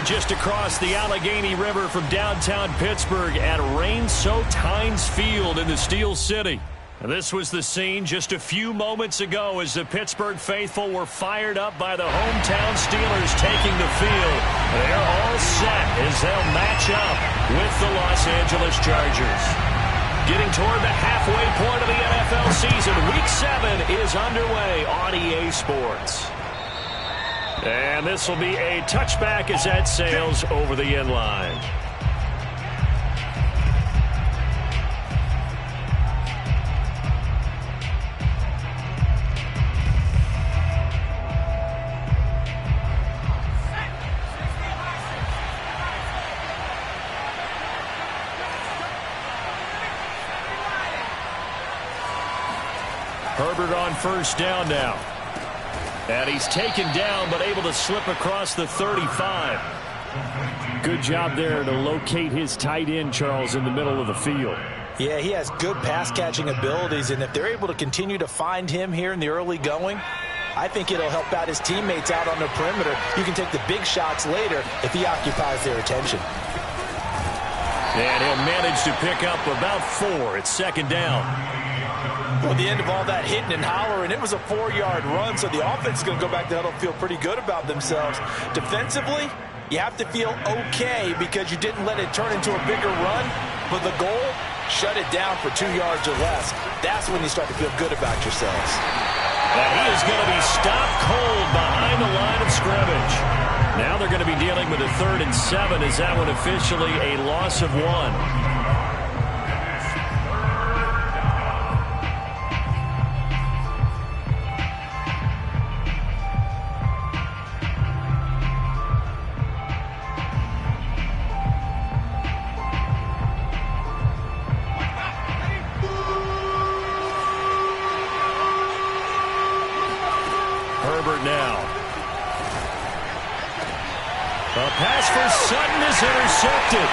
just across the Allegheny River from downtown Pittsburgh at rain-soaked Heinz Field in the Steel City. And this was the scene just a few moments ago as the Pittsburgh faithful were fired up by the hometown Steelers taking the field. They're all set as they'll match up with the Los Angeles Chargers. Getting toward the halfway point of the NFL season, Week 7 is underway on EA Sports. And this will be a touchback as that sails over the end line. Herbert on first down now. And he's taken down, but able to slip across the 35. Good job there to locate his tight end, Charles, in the middle of the field. Yeah, he has good pass-catching abilities, and if they're able to continue to find him here in the early going, I think it'll help out his teammates out on the perimeter. You can take the big shots later if he occupies their attention. And he'll manage to pick up about 4 at second down. Well, at the end of all that hitting and hollering, it was a 4-yard run, so the offense is going to go back to huddle and feel pretty good about themselves. Defensively, you have to feel okay because you didn't let it turn into a bigger run, but the goal, shut it down for 2 yards or less. That's when you start to feel good about yourselves. And he is going to be stopped cold behind the line of scrimmage. Now they're going to be dealing with a 3rd and 7 as that one officially a loss of 1. Now. A pass for Sutton is intercepted.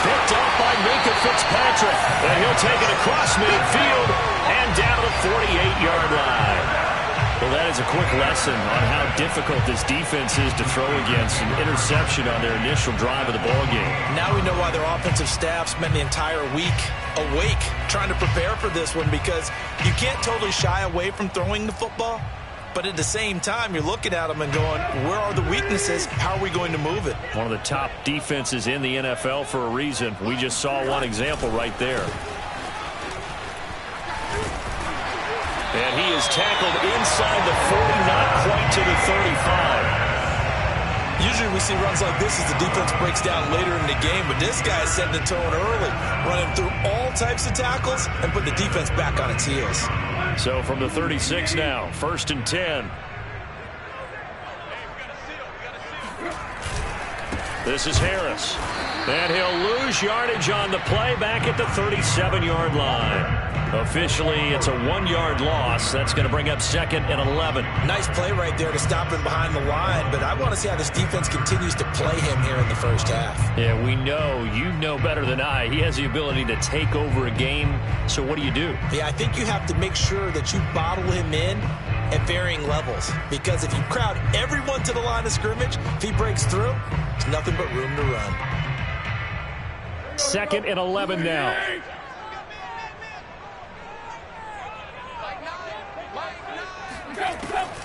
Picked up by Minka Fitzpatrick. And he'll take it across midfield and down to the 48-yard line. Well, that is a quick lesson on how difficult this defense is to throw against an interception on their initial drive of the ballgame. Now we know why their offensive staff spent the entire week awake trying to prepare for this one, because you can't totally shy away from throwing the football. But at the same time, you're looking at them and going, where are the weaknesses? How are we going to move it? One of the top defenses in the NFL for a reason. We just saw one example right there. And he is tackled inside the 40, not quite to the 35. Usually we see runs like this as the defense breaks down later in the game, but this guy is setting the tone early, running through all types of tackles and put the defense back on its heels. So from the 36 now, 1st and 10. This is Harris. And he'll lose yardage on the play back at the 37-yard line. Officially, it's a 1-yard loss. That's going to bring up 2nd and 11. Nice play right there to stop him behind the line, but I want to see how this defense continues to play him here in the first half. Yeah, we know. You know better than I. He has the ability to take over a game, so what do you do? Yeah, I think you have to make sure that you bottle him in at varying levels, because if you crowd everyone to the line of scrimmage, if he breaks through, there's nothing but room to run. 2nd and 11 now.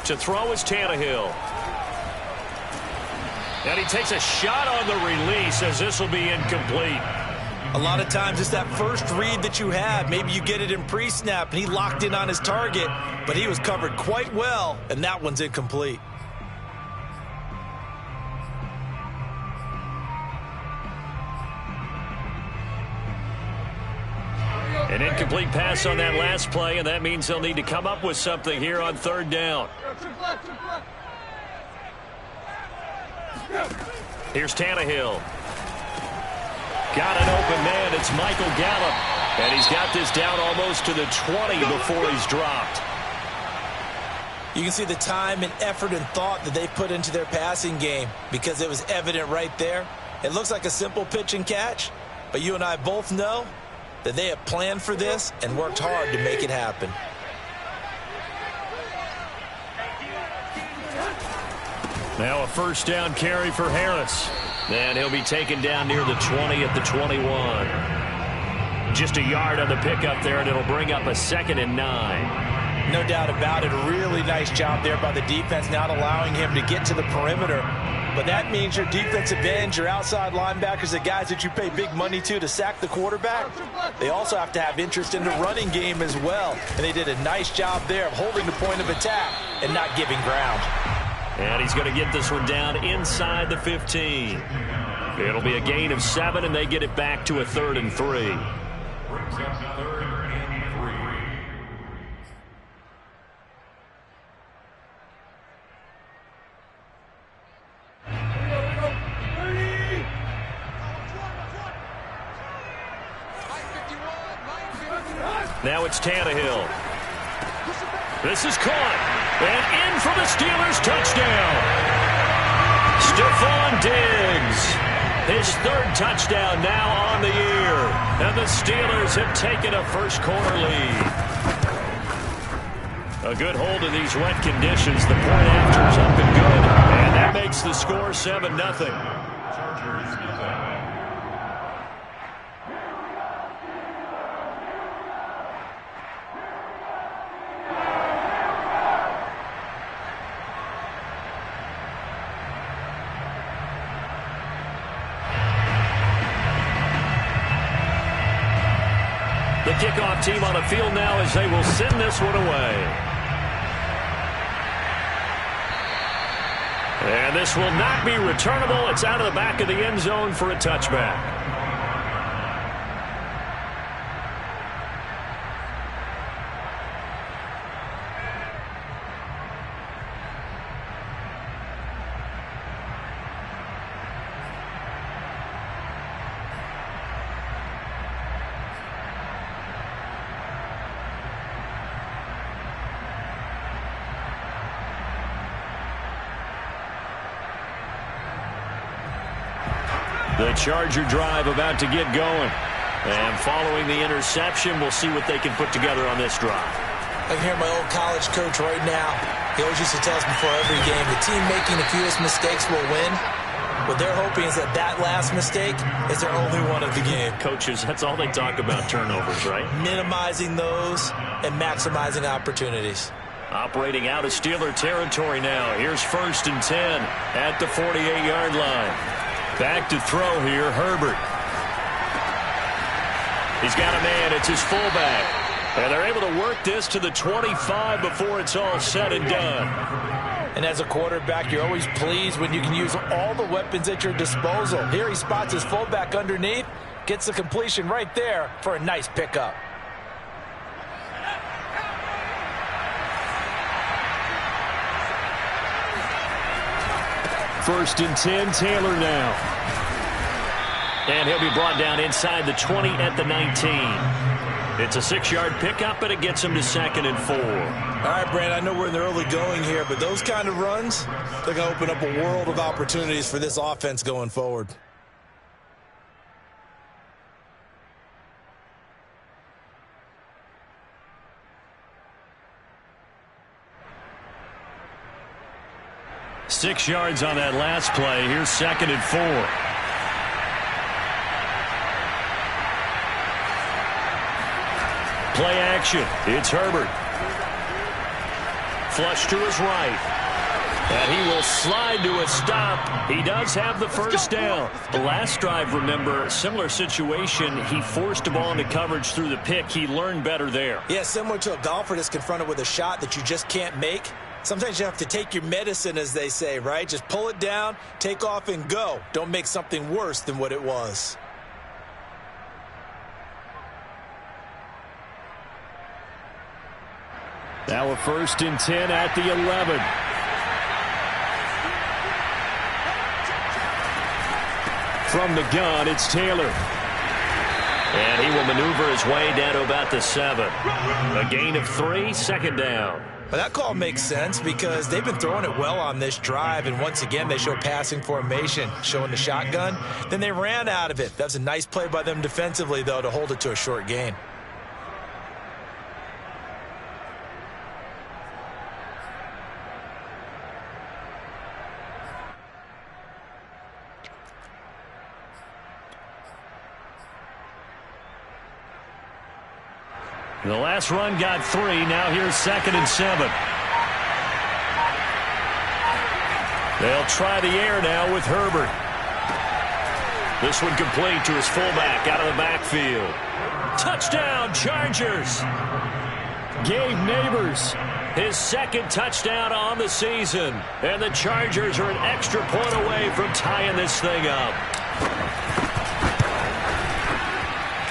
To throw is Tannehill. And he takes a shot on the release as this will be incomplete. A lot of times it's that first read that you have. Maybe you get it in pre-snap and he locked in on his target, but he was covered quite well, and that one's incomplete. An incomplete pass on that last play, and that means they'll need to come up with something here on 3rd down. Here's Tannehill. Got an open man. It's Michael Gallup. And he's got this down almost to the 20 before he's dropped. You can see the time and effort and thought that they put into their passing game, because it was evident right there. It looks like a simple pitch and catch, but you and I both know that they have planned for this and worked hard to make it happen. Now a first down carry for Harris. And he'll be taken down near the 20 at the 21. Just a yard on the pickup there, and it'll bring up a 2nd and 9. No doubt about it. A really nice job there by the defense, not allowing him to get to the perimeter. But that means your defensive ends, your outside linebackers, the guys that you pay big money to sack the quarterback, they also have to have interest in the running game as well. And they did a nice job there of holding the point of attack and not giving ground. And he's going to get this one down inside the 15. It'll be a gain of 7, and they get it back to a 3rd and 3. Now it's Tannehill. This is caught. And in for the Steelers touchdown. Stephon Diggs. His 3rd touchdown now on the year. And the Steelers have taken a first-quarter lead. A good hold in these wet conditions. The point after is up and good. And that makes the score 7-0. The kickoff team on the field now as they will send this one away. And this will not be returnable. It's out of the back of the end zone for a touchback. The Charger drive about to get going. And following the interception, we'll see what they can put together on this drive. I can hear my old college coach right now. He always used to tell us before every game, the team making the fewest mistakes will win. What they're hoping is that that last mistake is their only one of the game. Coaches, that's all they talk about, turnovers, right? Minimizing those and maximizing opportunities. Operating out of Steeler territory now. Here's 1st and 10 at the 48-yard line. Back to throw here, Herbert. He's got a man. It's his fullback. And they're able to work this to the 25 before it's all said and done. And as a quarterback, you're always pleased when you can use all the weapons at your disposal. Here he spots his fullback underneath, gets the completion right there for a nice pickup. First and 10, Taylor now. And he'll be brought down inside the 20 at the 19. It's a 6-yard pickup, and it gets him to 2nd and 4. All right, Brand, I know we're in the early going here, but those kind of runs, they're going to open up a world of opportunities for this offense going forward. Six yards on that last play. Here's 2nd and 4. Play action. It's Herbert. Flush to his right. And he will slide to a stop. He does have the first down. The last drive, remember, similar situation. He forced the ball into coverage through the pick. He learned better there. Yeah, similar to a golfer that's confronted with a shot that you just can't make. Sometimes you have to take your medicine, as they say, right? Just pull it down, take off, and go. Don't make something worse than what it was. Now a 1st and 10 at the 11. From the gun, it's Taylor. And he will maneuver his way down to about the 7. A gain of 3, 2nd down. But that call makes sense because they've been throwing it well on this drive, and once again they show passing formation, showing the shotgun. Then they ran out of it. That was a nice play by them defensively, though, to hold it to a short gain. The last run got 3. Now here's 2nd and 7. They'll try the air now with Herbert. This one complete to his fullback out of the backfield. Touchdown, Chargers. Gabe Neighbors, his 2nd touchdown on the season. And the Chargers are an extra point away from tying this thing up.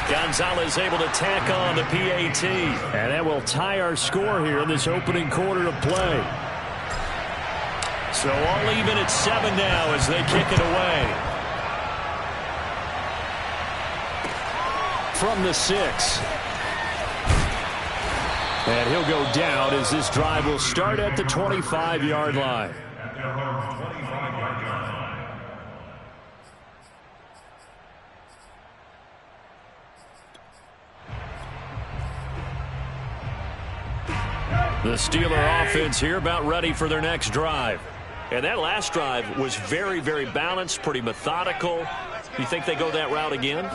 Gonzalez able to tack on the PAT. And that will tie our score here in this opening quarter of play. So all even at 7 now as they kick it away. From the 6. And he'll go down as this drive will start at the 25-yard line. The Steeler offense here about ready for their next drive. And that last drive was very, very balanced, pretty methodical. You think they go that route again?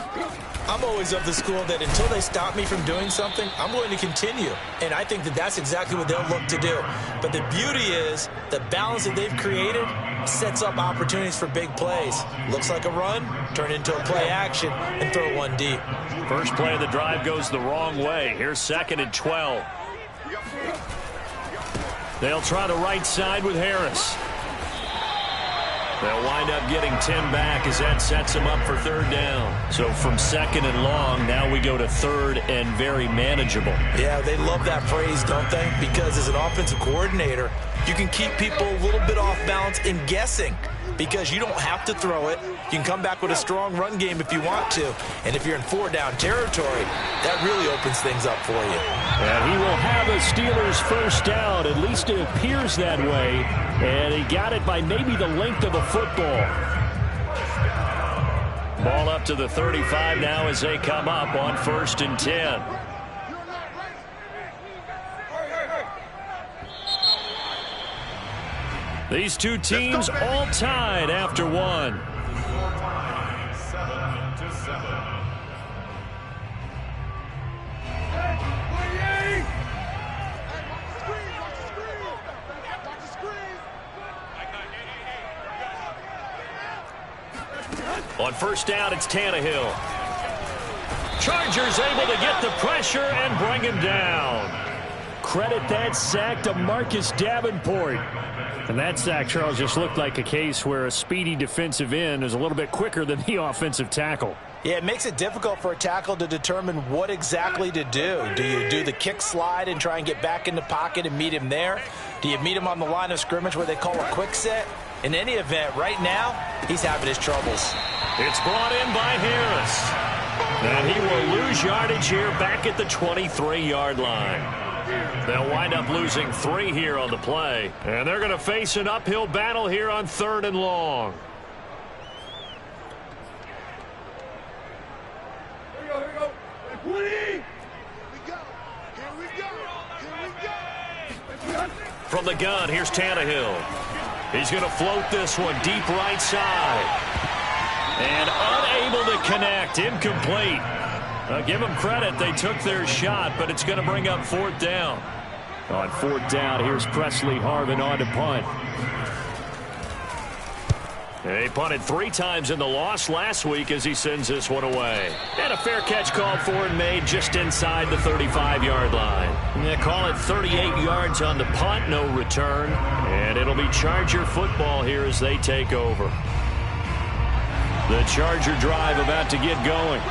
I'm always of the school that until they stop me from doing something, I'm going to continue. And I think that that's exactly what they'll look to do. But the beauty is the balance that they've created sets up opportunities for big plays. Looks like a run, turn into a play action, and throw one deep. First play of the drive goes the wrong way. Here's 2nd and 12. They'll try the right side with Harris. They'll wind up getting 10 back as that sets them up for 3rd down. So from 2nd and long, now we go to 3rd and very manageable. Yeah, they love that phrase, don't they? Because as an offensive coordinator, you can keep people a little bit off balance in guessing. Because you don't have to throw it. You can come back with a strong run game if you want to. And if you're in 4-down territory, that really opens things up for you. And he will have a Steelers first down. At least it appears that way. And he got it by maybe the length of a football. Ball up to the 35 now as they come up on 1st and 10. These two teams all tied after 1. On 1st down, it's Tannehill. Chargers able to get the pressure and bring him down. Credit that sack to Marcus Davenport. And that sack, Charles, just looked like a case where a speedy defensive end is a little bit quicker than the offensive tackle. Yeah, it makes it difficult for a tackle to determine what exactly to do. Do you do the kick slide and try and get back in the pocket and meet him there? Do you meet him on the line of scrimmage where they call a quick set? In any event, right now, he's having his troubles. It's brought in by Harris. And he will lose yardage here back at the 23-yard line. They'll wind up losing 3 here on the play. And they're going to face an uphill battle here on 3rd and long. Here we go. Here we go. From the gun, here's Tannehill. He's going to float this one deep right side. And unable to connect. Incomplete. Give them credit. They took their shot, but it's going to bring up 4th down. On 4th down, here's Presley Harvin on to punt. He punted 3 times in the loss last week as he sends this one away. And a fair catch called for and made just inside the 35-yard line. They call it 38 yards on the punt, no return. And it'll be Charger football here as they take over. The Charger drive about to get going.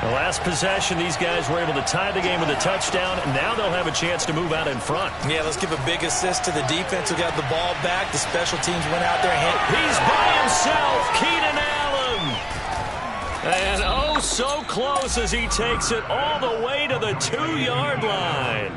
The last possession, these guys were able to tie the game with a touchdown. Now they'll have a chance to move out in front. Yeah, let's give a big assist to the defense who got the ball back. The special teams went out there and hit. He's by himself, Keenan Allen. And oh, so close as he takes it all the way to the 2-yard line.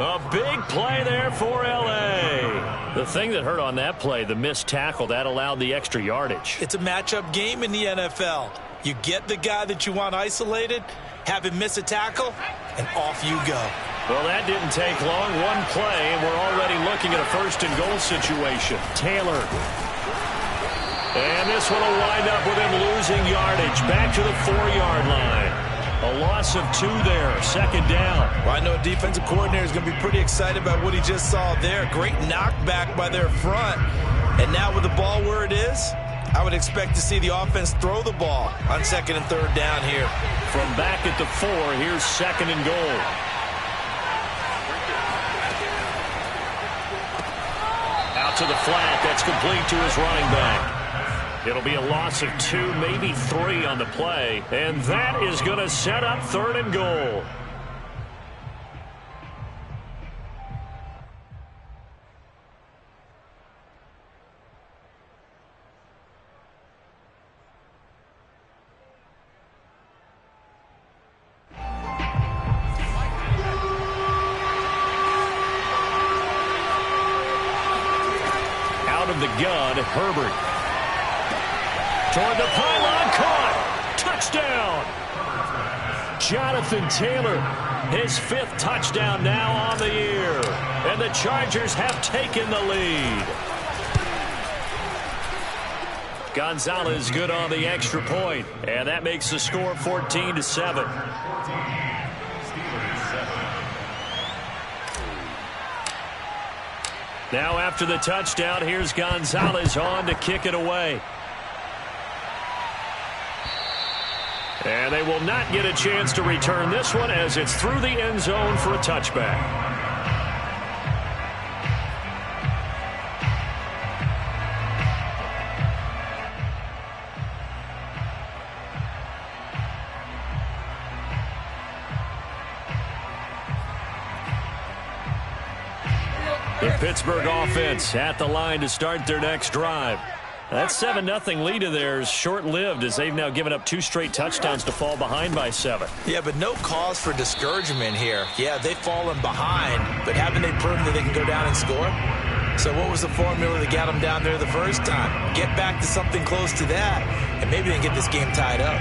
A big play there for L.A. The thing that hurt on that play, the missed tackle, that allowed the extra yardage. It's a matchup game in the NFL. You get the guy that you want isolated, have him miss a tackle, and off you go. Well, that didn't take long. One play, and we're already looking at a 1st and goal situation. Taylor. And this one will wind up with him losing yardage back to the 4-yard line. A loss of 2 there, second down. Well, I know a defensive coordinator is going to be pretty excited about what he just saw there. Great knockback by their front. And now with the ball where it is, I would expect to see the offense throw the ball on 2nd and 3rd down here. From back at the 4, here's 2nd and goal. Out to the flat, that's complete to his running back. It'll be a loss of 2, maybe 3 on the play, and that is going to set up 3rd and goal. Out of the gun, Herbert. Toward the pylon, caught. Touchdown. Jonathan Taylor, his 5th touchdown now on the year. And the Chargers have taken the lead. Gonzalez good on the extra point, and that makes the score 14-7. Now after the touchdown, here's Gonzalez on to kick it away. And they will not get a chance to return this one as it's through the end zone for a touchback. The Pittsburgh offense at the line to start their next drive. That 7-0 lead of theirs short-lived as they've now given up 2 straight touchdowns to fall behind by 7. Yeah, but no cause for discouragement here. Yeah, they've fallen behind, but haven't they proven that they can go down and score? So what was the formula that got them down there the first time? Get back to something close to that, and maybe they can get this game tied up.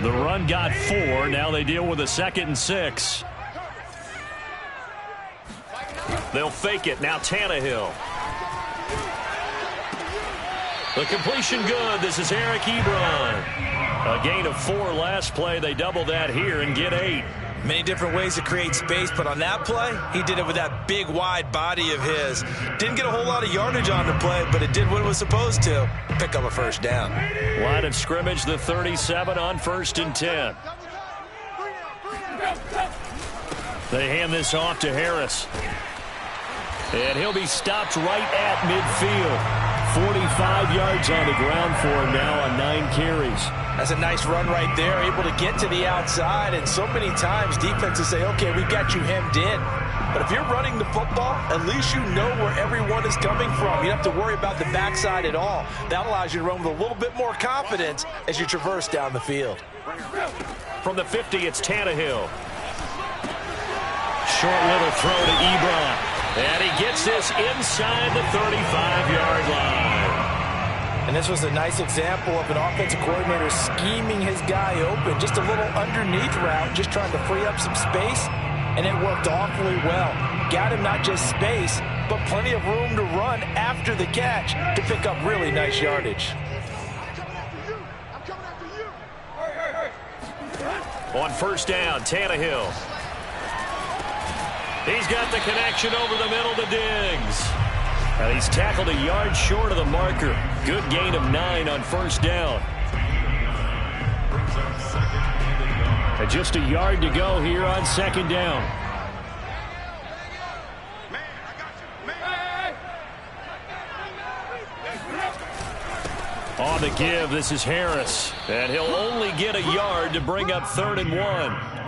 The run got 4. Now they deal with a 2nd and 6. They'll fake it. Now Tannehill. The completion good. This is Eric Ebron. A gain of 4 last play. They double that here and get 8. Many different ways to create space, but on that play, he did it with that big, wide body of his. Didn't get a whole lot of yardage on the play, but it did what it was supposed to. Pick up a 1st down. Line of scrimmage, the 37 on 1st and 10. They hand this off to Harris. And he'll be stopped right at midfield. 45 yards on the ground for him now on 9 carries. That's a nice run right there, able to get to the outside. And so many times defenses say, okay, we've got you hemmed in. But if you're running the football, at least you know where everyone is coming from. You don't have to worry about the backside at all. That allows you to run with a little bit more confidence as you traverse down the field. From the 50, it's Tannehill. Short little throw to Ebron. And he gets this inside the 35-yard line. And this was a nice example of an offensive coordinator scheming his guy open. Just a little underneath route, just trying to free up some space. And it worked awfully well. Got him not just space, but plenty of room to run after the catch to pick up really nice yardage. On 1st down, Tannehill. He's got the connection over the middle to Diggs. And he's tackled a yard short of the marker. Good gain of 9 on 1st down. And just a yard to go here on 2nd down. On the give, this is Harris. And he'll only get a yard to bring up 3rd and 1.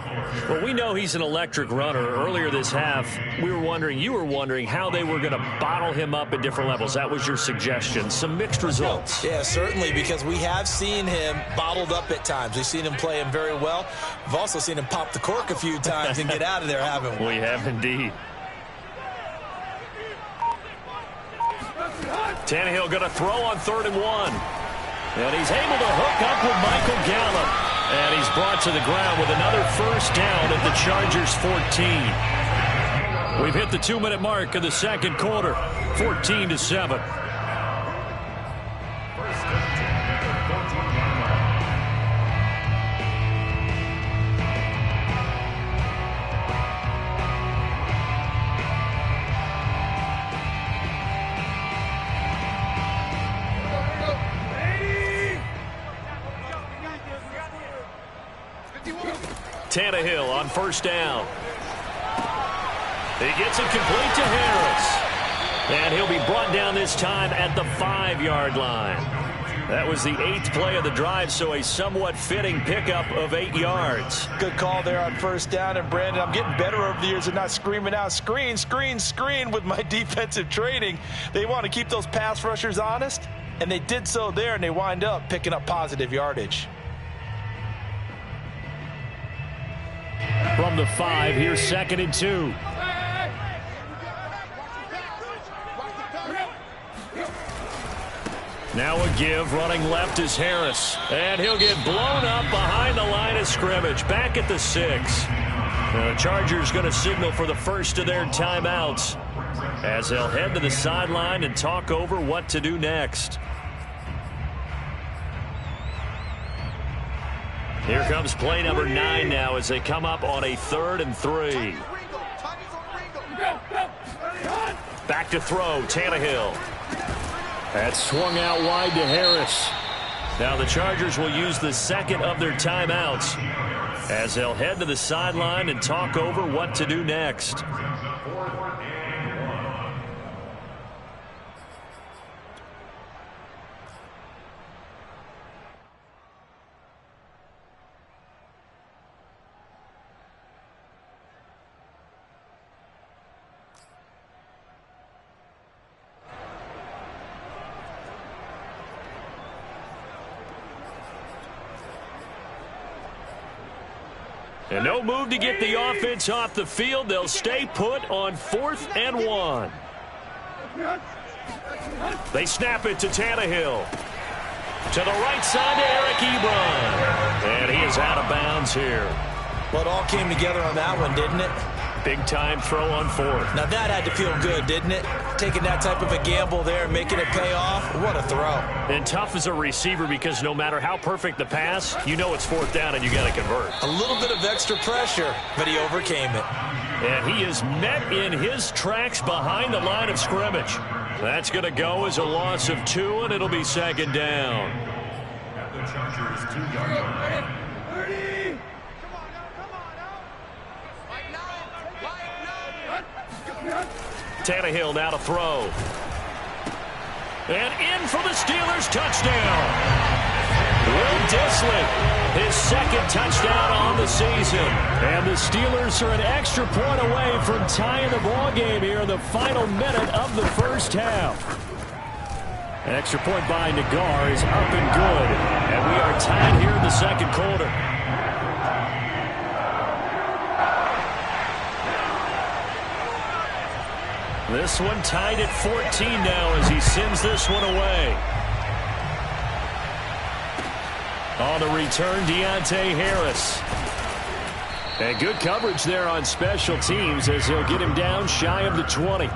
Well, we know he's an electric runner. Earlier this half, you were wondering how they were going to bottle him up at different levels. That was your suggestion. Some mixed results. Yeah, certainly, because we have seen him bottled up at times. We've seen him play him very well. We've also seen him pop the cork a few times and get out of there, haven't we? We have indeed. Tannehill going to throw on 3rd and 1. And he's able to hook up with Michael Gallup. And he's brought to the ground with another 1st down at the Chargers' 14. We've hit the 2-minute mark of the second quarter, 14-7. Tannehill on first down. He gets it complete to Harris. And he'll be brought down this time at the 5-yard line. That was the 8th play of the drive, so a somewhat fitting pickup of 8 yards. Good call there on first down. And, Brandon, I'm getting better over the years of not screaming out, screen, screen, screen with my defensive training. They want to keep those pass rushers honest, and they did so there, and they wind up picking up positive yardage. From the 5, here's 2nd and 2. Now a give, running left is Harris. And he'll get blown up behind the line of scrimmage, back at the 6. The Chargers going to signal for the first of their timeouts as they'll head to the sideline and talk over what to do next. Here comes play number 9 now as they come up on a 3rd and 3. Back to throw, Tannehill. That's swung out wide to Harris. Now the Chargers will use the second of their timeouts as they'll head to the sideline and talk over what to do next. And no move to get the offense off the field. They'll stay put on 4th and 1. They snap it to Tannehill. To the right side to Eric Ebron. And he is out of bounds here. Well, it all came together on that one, didn't it? Big time throw on 4th. Now that had to feel good, didn't it? Taking that type of a gamble there, making it pay off. What a throw. And tough as a receiver because no matter how perfect the pass, you know it's 4th down and you got to convert. A little bit of extra pressure, but he overcame it. And he is met in his tracks behind the line of scrimmage. That's going to go as a loss of 2, and it'll be 2nd down. At the Chargers 2-yard line. Tannehill now to throw. And in for the Steelers, touchdown. Will Dissly, his 2nd touchdown on the season. And the Steelers are an extra point away from tying the ball game here in the final minute of the first half. An extra point by Nagar is up and good. And we are tied here in the second quarter. This one tied at 14 now as he sends this one away. On the return, Deontay Harris. And good coverage there on special teams as he'll get him down shy of the 20.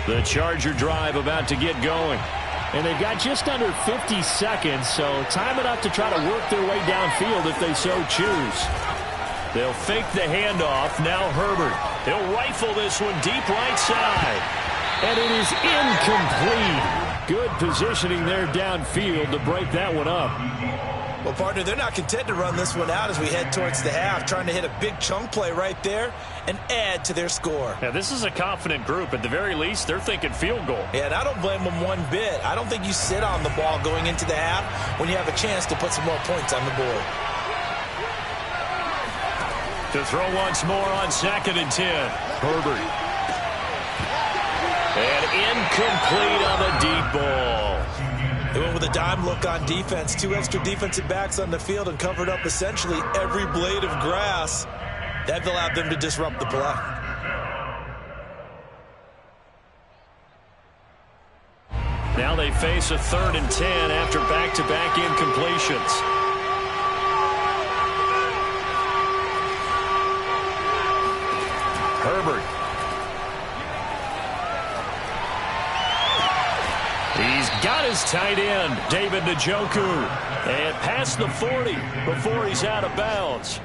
The Charger drive about to get going. And they've got just under 50 seconds, so time enough to try to work their way downfield if they so choose. They'll fake the handoff. Now Herbert. He'll rifle this one deep right side. And it is incomplete. Good positioning there downfield to break that one up. Well, partner, they're not content to run this one out as we head towards the half, trying to hit a big chunk play right there and add to their score. Yeah, this is a confident group. At the very least, they're thinking field goal. Yeah, and I don't blame them one bit. I don't think you sit on the ball going into the half when you have a chance to put some more points on the board. To throw once more on 2nd and 10. Herbert. And incomplete on the deep ball. They went with a dime look on defense. 2 extra defensive backs on the field and covered up essentially every blade of grass. That allowed them to disrupt the play. Now they face a 3rd and 10 after back-to-back incompletions. Herbert. He's got his tight end, David Njoku. And past the 40 before he's out of bounds.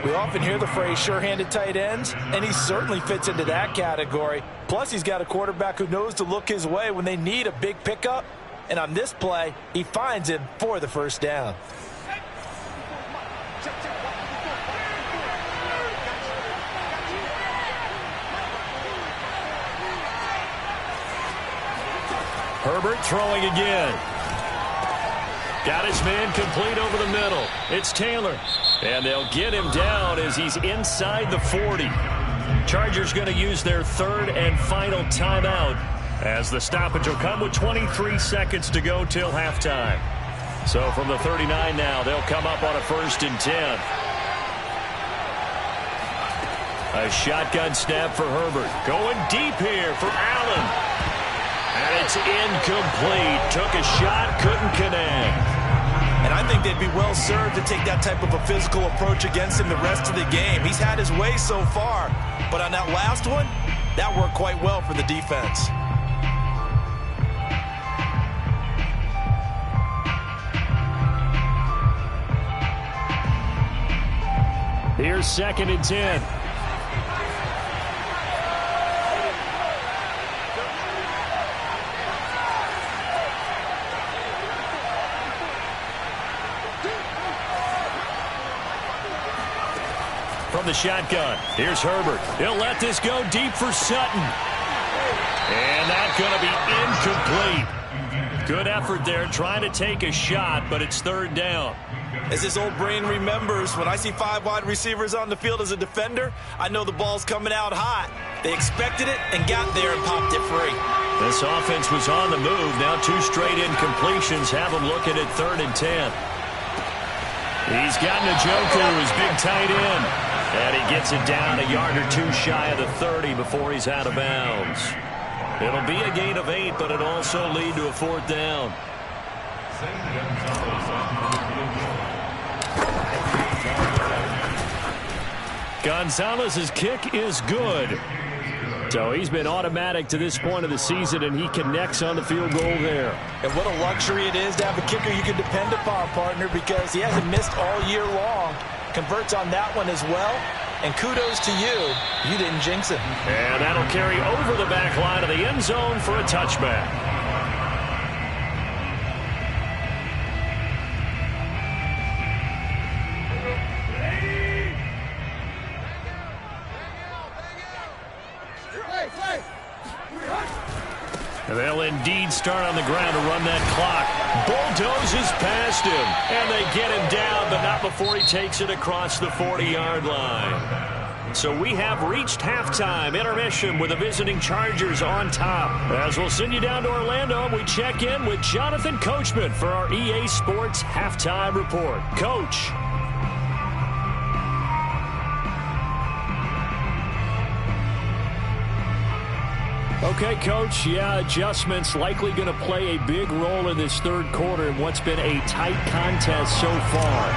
We often hear the phrase sure-handed tight ends, and he certainly fits into that category. Plus, he's got a quarterback who knows to look his way when they need a big pickup. And on this play, he finds him for the first down. Herbert throwing again. Got his man complete over the middle. It's Taylor. And they'll get him down as he's inside the 40. Chargers going to use their 3rd and final timeout as the stoppage will come with 23 seconds to go till halftime. So from the 39 now, they'll come up on a 1st and 10. A shotgun snap for Herbert. Going deep here for Allen. And it's incomplete. Took a shot, couldn't connect. And I think they'd be well served to take that type of a physical approach against him the rest of the game. He's had his way so far, but on that last one, that worked quite well for the defense. Here's 2nd and 10. From the shotgun, here's Herbert. He'll let this go deep for Sutton. And that's going to be incomplete. Good effort there trying to take a shot, but it's 3rd down. As his old brain remembers, when I see 5 wide receivers on the field as a defender, I know the ball's coming out hot. They expected it and got there and popped it free. This offense was on the move. Now 2 straight incompletions have them looking at 3rd and 10. He's got Njoku, his big tight end. And he gets it down a yard or 2 shy of the 30 before he's out of bounds. It'll be a gain of 8, but it'll also lead to a 4th down. Gonzalez's kick is good. So he's been automatic to this point of the season, and he connects on the field goal there. And what a luxury it is to have a kicker you can depend upon, partner, because he hasn't missed all year long. Converts on that one as well. And kudos to you. You didn't jinx it. And that'll carry over the back line of the end zone for a touchback. They'll indeed start on the ground to run that clock. Bulldozes past him, and they get him down, but not before he takes it across the 40-yard line. So we have reached halftime intermission with the visiting Chargers on top. As we'll send you down to Orlando, we check in with Jonathan Coachman for our EA Sports Halftime Report. Coach. Okay, Coach, yeah, adjustments likely going to play a big role in this 3rd quarter in what's been a tight contest so far.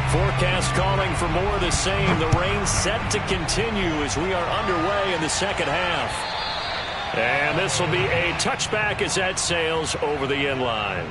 Forecast calling for more of the same. The rain set to continue as we are underway in the 2nd half. And this will be a touchback as that sails over the end line.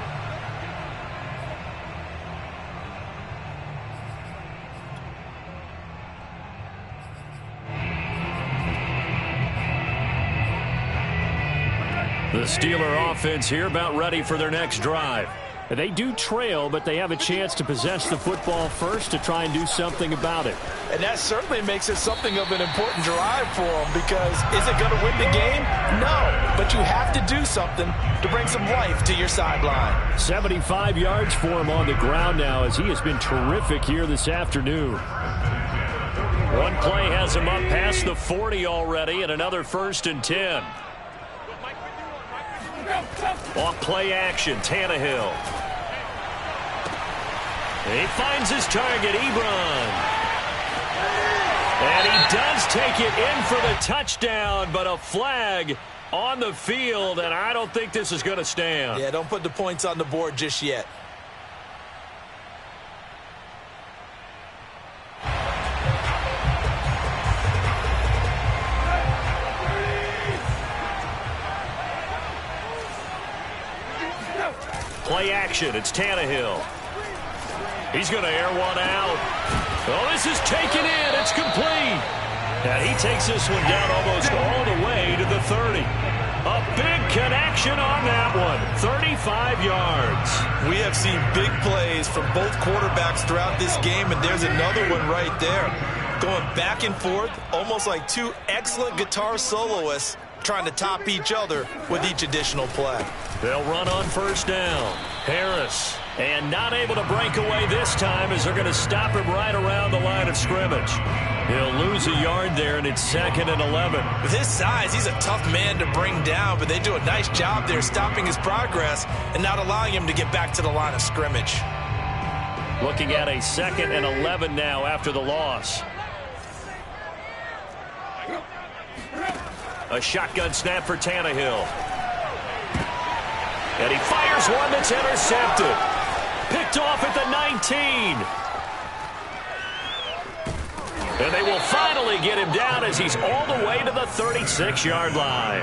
The Steeler offense here about ready for their next drive. They do trail, but they have a chance to possess the football first to try and do something about it. And that certainly makes it something of an important drive for them, because is it going to win the game? No, but you have to do something to bring some life to your sideline. 75 yards for him on the ground now, as he has been terrific here this afternoon. One play has him up past the 40 already, and another 1st and 10. Off play action, Tannehill. He finds his target, Ebron. And he does take it in for the touchdown, but a flag on the field, and I don't think this is going to stand. Yeah, don't put the points on the board just yet. Play action. It's Tannehill. He's going to air one out. Oh, this is taken in. It's complete. And he takes this one down almost all the way to the 30. A big connection on that one. 35 yards. We have seen big plays from both quarterbacks throughout this game, and there's another one right there. Going back and forth, almost like two excellent guitar soloists trying to top each other with each additional play. They'll run on first down. Harris. And not able to break away this time as they're going to stop him right around the line of scrimmage. He'll lose a yard there, and it's 2nd and 11. With his size, he's a tough man to bring down, but they do a nice job there stopping his progress and not allowing him to get back to the line of scrimmage. Looking at a 2nd and 11 now after the loss. A shotgun snap for Tannehill. And he fires one that's intercepted. Picked off at the 19. And they will finally get him down as he's all the way to the 36-yard line.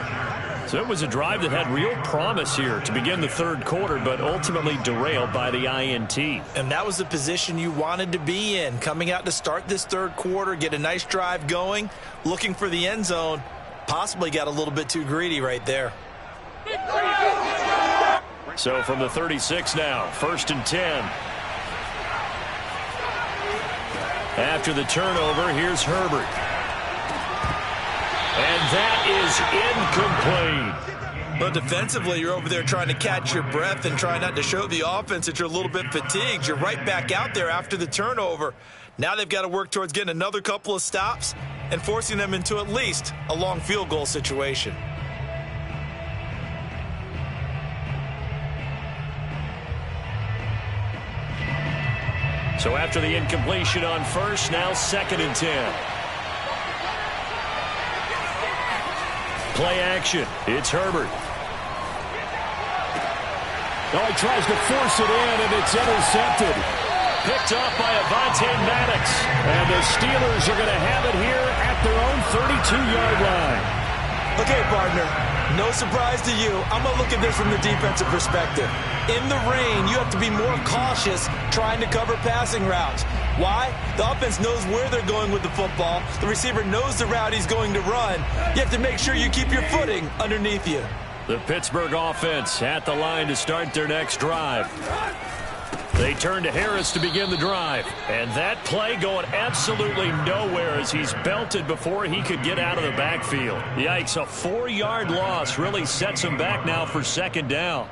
So it was a drive that had real promise here to begin the third quarter, but ultimately derailed by the INT. And that was the position you wanted to be in. Coming out to start this third quarter, get a nice drive going, looking for the end zone. Possibly got a little bit too greedy right there. So from the 36 now, 1st and 10. After the turnover, here's Herbert. And that is incomplete. But defensively, you're over there trying to catch your breath and try not to show the offense that you're a little bit fatigued. You're right back out there after the turnover. Now they've got to work towards getting another couple of stops and forcing them into at least a long field goal situation. So after the incompletion on first, now 2nd and 10. Play action. It's Herbert. Oh, he tries to force it in, and it's intercepted. Picked off by Avonte Maddox. And the Steelers are going to have it here at their own 32-yard line. Okay, partner, no surprise to you. I'm going to look at this from the defensive perspective. In the rain, you have to be more cautious trying to cover passing routes. Why? The offense knows where they're going with the football. The receiver knows the route he's going to run. You have to make sure you keep your footing underneath you. The Pittsburgh offense at the line to start their next drive. They turn to Harris to begin the drive. And that play going absolutely nowhere as he's belted before he could get out of the backfield. Yikes, a 4-yard loss really sets him back now for 2nd down.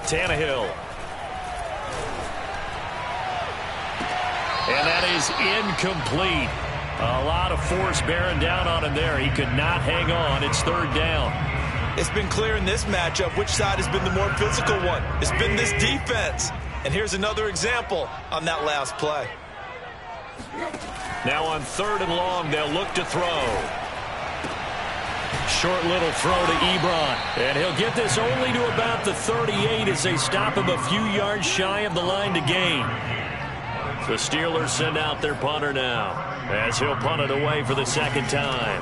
Tannehill. And that is incomplete. A lot of force bearing down on him there. He could not hang on. It's 3rd down. It's been clear in this matchup which side has been the more physical one. It's been this defense. And here's another example on that last play. Now on 3rd and long, they'll look to throw. Short little throw to Ebron. And he'll get this only to about the 38 as they stop him a few yards shy of the line to gain. The Steelers send out their punter now as he'll punt it away for the 2nd time.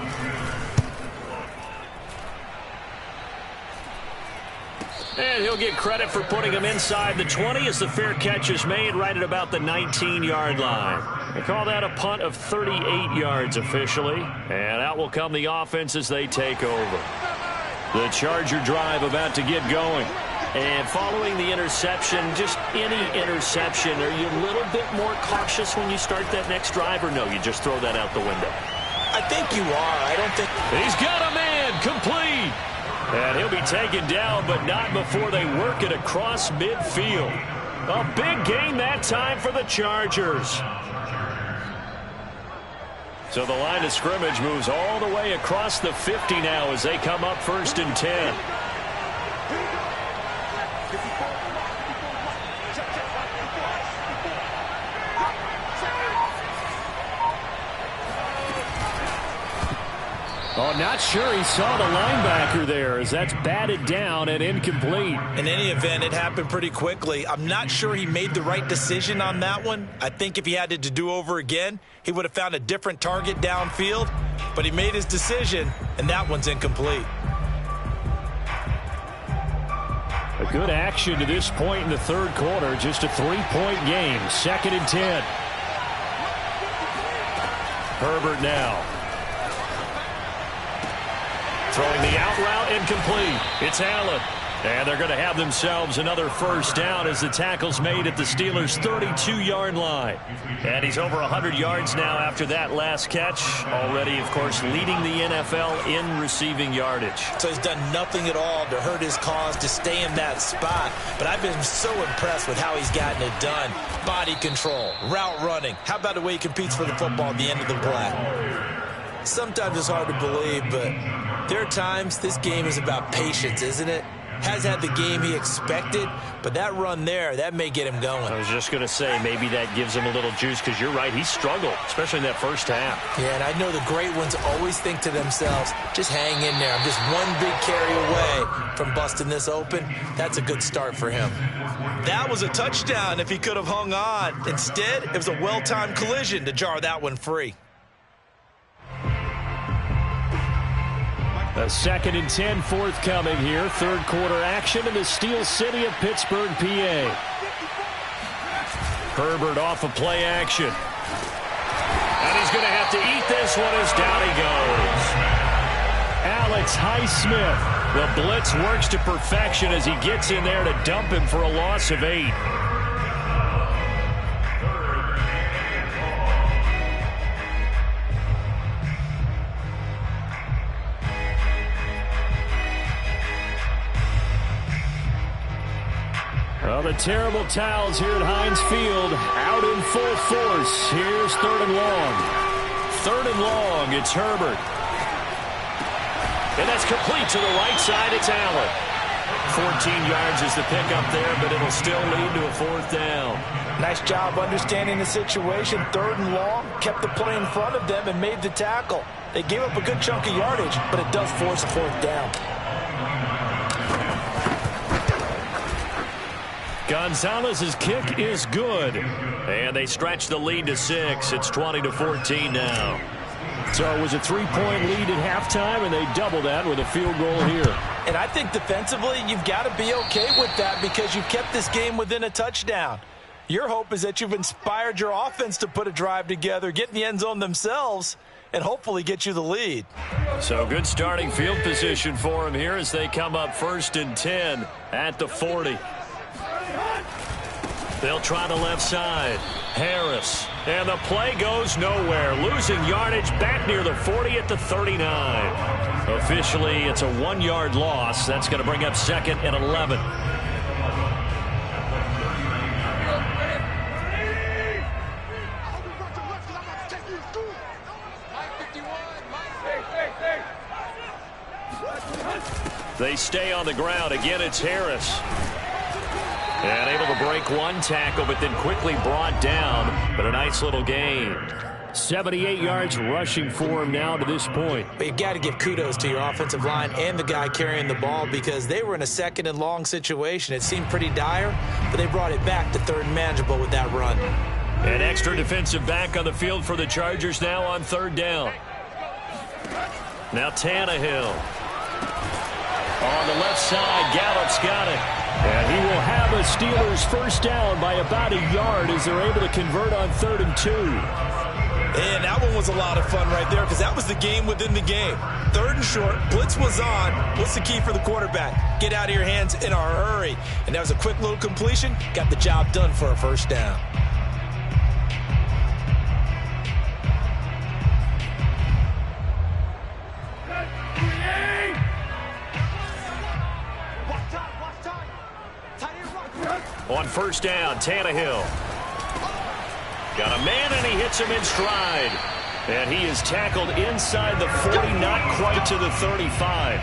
And he'll get credit for putting him inside the 20 as the fair catch is made right at about the 19-yard line. They call that a punt of 38 yards officially. And out will come the offense as they take over. The Charger drive about to get going. And following the interception, just any interception, are you a little bit more cautious when you start that next drive, or no, you just throw that out the window? I think you are. I don't think... He's got a man, complete. And he'll be taken down, but not before they work it across midfield. A big gain that time for the Chargers. So the line of scrimmage moves all the way across the 50 now as they come up 1st and 10. Oh, not sure he saw the linebacker there as that's batted down and incomplete. In any event, it happened pretty quickly. I'm not sure he made the right decision on that one. I think if he had to do over again, he would have found a different target downfield. But he made his decision, and that one's incomplete. A good action to this point in the third quarter. Just a 3-point game. 2nd and 10. Herbert now. Throwing the out route incomplete. It's Allen. And they're going to have themselves another first down as the tackle's made at the Steelers' 32-yard line. And he's over 100 yards now after that last catch. Already, of course, leading the NFL in receiving yardage. So he's done nothing at all to hurt his cause to stay in that spot. But I've been so impressed with how he's gotten it done. Body control, route running. How about the way he competes for the football at the end of the play? Sometimes it's hard to believe, but there are times this game is about patience, isn't it? Has had the game he expected, but that run there, that may get him going. I was just going to say, maybe that gives him a little juice, because you're right, he struggled, especially in that first half. Yeah, and I know the great ones always think to themselves, just hang in there. I'm just one big carry away from busting this open. That's a good start for him. That was a touchdown if he could have hung on. Instead, it was a well-timed collision to jar that one free. A 2nd and 10 forthcoming here. Third quarter action in the Steel City of Pittsburgh, PA. Herbert off of play action. And he's going to have to eat this one as down he goes. Alex Highsmith. The blitz works to perfection as he gets in there to dump him for a loss of 8. Well, the terrible towels here at Heinz Field out in full force. Here's 3rd and long. 3rd and long, it's Herbert. And that's complete to the right side, it's Allen. 14 yards is the pickup there, but it'll still lead to a 4th down. Nice job understanding the situation. 3rd and long, kept the play in front of them and made the tackle. They gave up a good chunk of yardage, but it does force a 4th down. Gonzalez's kick is good. And they stretch the lead to 6. It's 20-14 now. So it was a 3-point lead at halftime, and they double that with a field goal here. And I think defensively, you've got to be okay with that because you've kept this game within a touchdown. Your hope is that you've inspired your offense to put a drive together, get in the end zone themselves, and hopefully get you the lead. So good starting field position for them here as they come up 1st and 10 at the 40. They'll try the left side. Harris. And the play goes nowhere. Losing yardage back near the 40 at the 39. Officially, it's a 1-yard loss. That's going to bring up 2nd and 11. They stay on the ground. Again, it's Harris. And able to break one tackle, but then quickly brought down. But a nice little gain. 78 yards rushing for him now to this point. But you've got to give kudos to your offensive line and the guy carrying the ball because they were in a 2nd and long situation. It seemed pretty dire, but they brought it back to 3rd and manageable with that run. An extra defensive back on the field for the Chargers now on 3rd down. Now Tannehill. On the left side, Gallup's got it. And he will have a Steelers first down by about a yard as they're able to convert on 3rd and 2. And that one was a lot of fun right there because that was the game within the game. 3rd and short, blitz was on. What's the key for the quarterback? Get out of your hands in a hurry. And that was a quick little completion. Got the job done for a first down. On 1st down, Tannehill. Got a man, and he hits him in stride. And he is tackled inside the 40, not quite to the 35.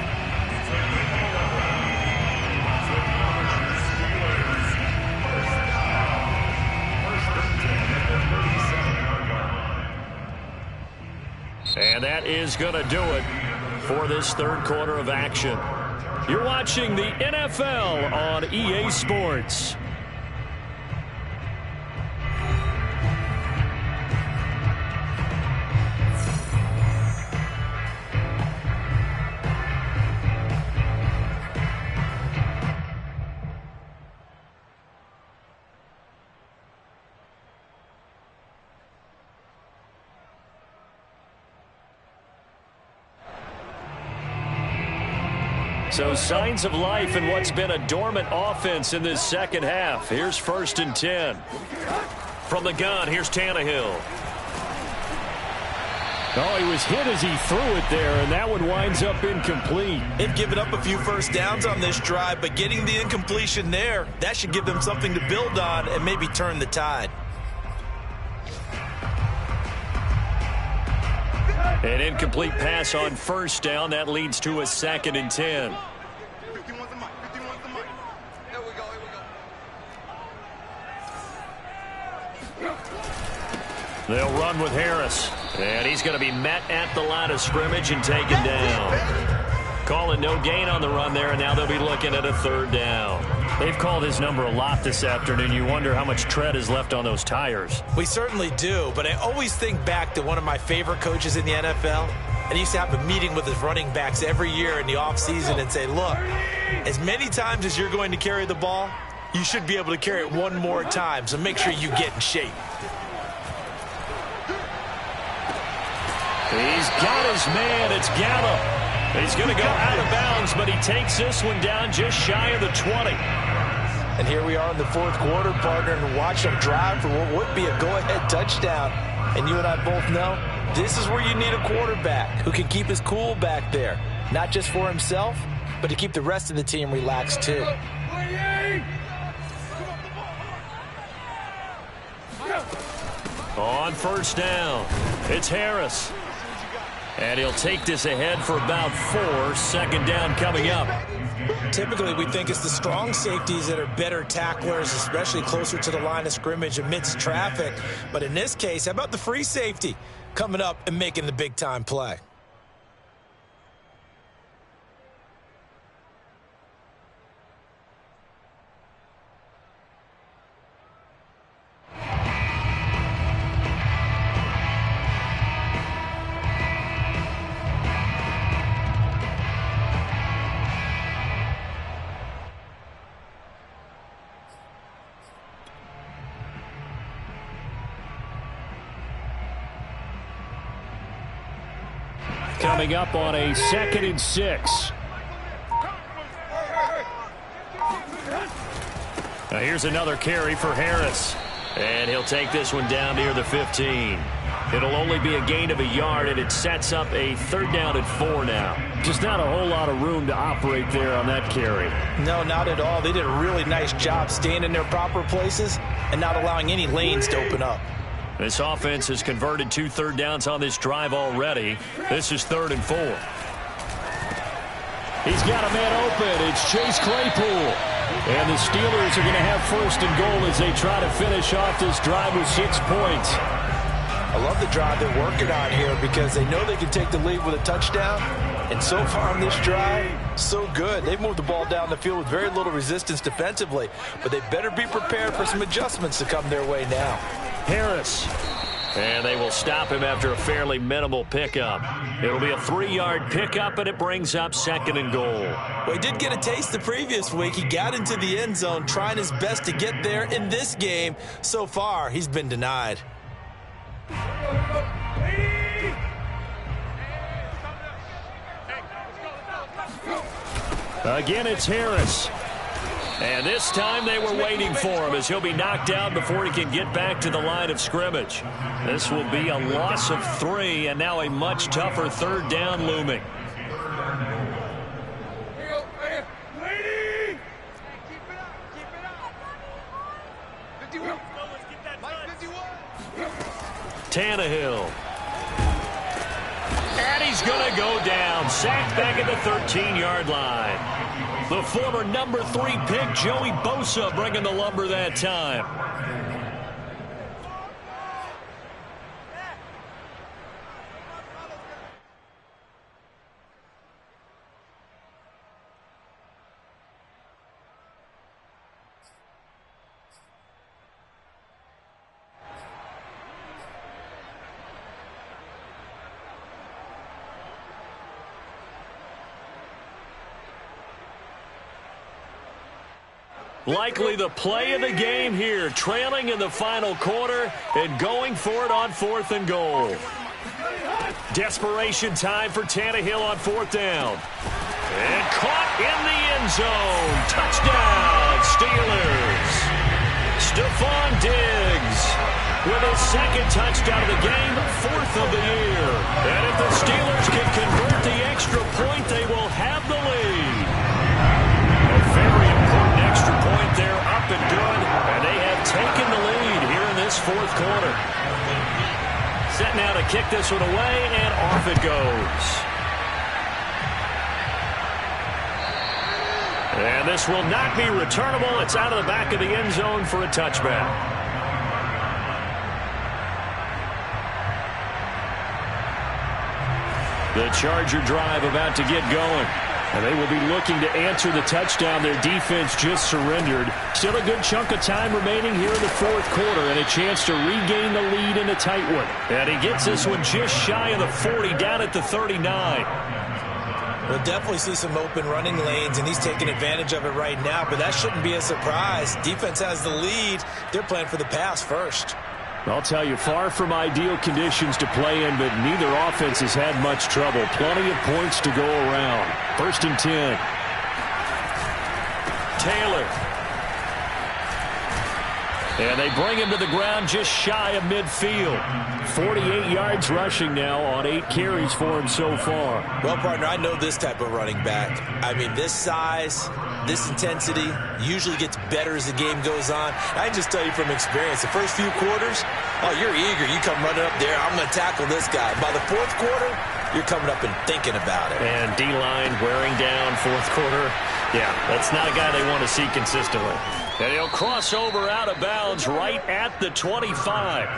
And that is going to do it. for this third quarter of action. You're watching the NFL on EA Sports. So signs of life in what's been a dormant offense in this second half. Here's 1st and 10. From the gun, here's Tannehill. Oh, he was hit as he threw it there, and that one winds up incomplete. They've given up a few first downs on this drive, but getting the incompletion there, that should give them something to build on and maybe turn the tide. An incomplete pass on 1st down. That leads to a 2nd and 10. They'll run with Harris. And he's going to be met at the line of scrimmage and taken down. Calling no gain on the run there, and now they'll be looking at a 3rd down. They've called his number a lot this afternoon. You wonder how much tread is left on those tires. We certainly do, but I always think back to one of my favorite coaches in the NFL. And he used to have a meeting with his running backs every year in the offseason and say, look, as many times as you're going to carry the ball, you should be able to carry it one more time, so make sure you get in shape. He's got his man. It's Gallup. He's going to go out of bounds, but he takes this one down just shy of the 20. And here we are in the 4th quarter, partner, and watch them drive for what would be a go-ahead touchdown. And you and I both know this is where you need a quarterback who can keep his cool back there, not just for himself, but to keep the rest of the team relaxed too. On 1st down, it's Harris. And he'll take this ahead for about 4. 2nd down coming up. Typically, we think it's the strong safeties that are better tacklers, especially closer to the line of scrimmage amidst traffic. But in this case, how about the free safety coming up and making the big-time play? Coming up on a 2nd and 6. Now here's another carry for Harris. And he'll take this one down near the 15. It'll only be a gain of a yard, and it sets up a 3rd down and 4 now. Just not a whole lot of room to operate there on that carry. No, not at all. They did a really nice job staying in their proper places and not allowing any lanes to open up. This offense has converted 2 3rd downs on this drive already. This is 3rd and 4. He's got a man open. It's Chase Claypool. And the Steelers are going to have 1st and goal as they try to finish off this drive with 6 points. I love the drive they're working on here because they know they can take the lead with a touchdown. And so far on this drive, so good. They've moved the ball down the field with very little resistance defensively. But they better be prepared for some adjustments to come their way now. Harris. And they will stop him after a fairly minimal pickup. It'll be a 3-yard pickup, and it brings up 2nd and goal. Well, he did get a taste the previous week. He got into the end zone, trying his best to get there in this game. So far, he's been denied. Again, it's Harris. And this time they were waiting for him as he'll be knocked down before he can get back to the line of scrimmage. This will be a loss of 3, and now a much tougher 3rd down looming. Tannehill. And he's going to go down. Sacked back at the 13-yard line. The former number 3 pick, Joey Bosa, bringing the lumber that time. Likely the play of the game here, trailing in the final quarter and going for it on 4th and goal. Desperation time for Tannehill on 4th down. And caught in the end zone. Touchdown, Steelers. Stephon Diggs with his 2nd touchdown of the game, 4th of the year. And if the Steelers can convert the extra point, they will have the lead. A very important extra point there, up and good. And they have taken the lead here in this 4th quarter. Set now to kick this one away, and off it goes. And this will not be returnable. It's out of the back of the end zone for a touchback. The Charger drive about to get going. And they will be looking to answer the touchdown their defense just surrendered. Still a good chunk of time remaining here in the 4th quarter and a chance to regain the lead in a tight one. And he gets this one just shy of the 40, down at the 39. We'll definitely see some open running lanes, and he's taking advantage of it right now, but that shouldn't be a surprise. Defense has the lead. They're playing for the pass first. I'll tell you, far from ideal conditions to play in, but neither offense has had much trouble. Plenty of points to go around. 1st and 10. Taylor. And they bring him to the ground just shy of midfield. 48 yards rushing now on 8 carries for him so far. Well, partner, I know this type of running back. I mean, this size, this intensity usually gets better as the game goes on. I can just tell you from experience, the first few quarters, oh, you're eager. You come running up there, I'm going to tackle this guy. By the 4th quarter, you're coming up and thinking about it. And D-line wearing down 4th quarter. Yeah, that's not a guy they want to see consistently. And he'll cross over out of bounds right at the 25.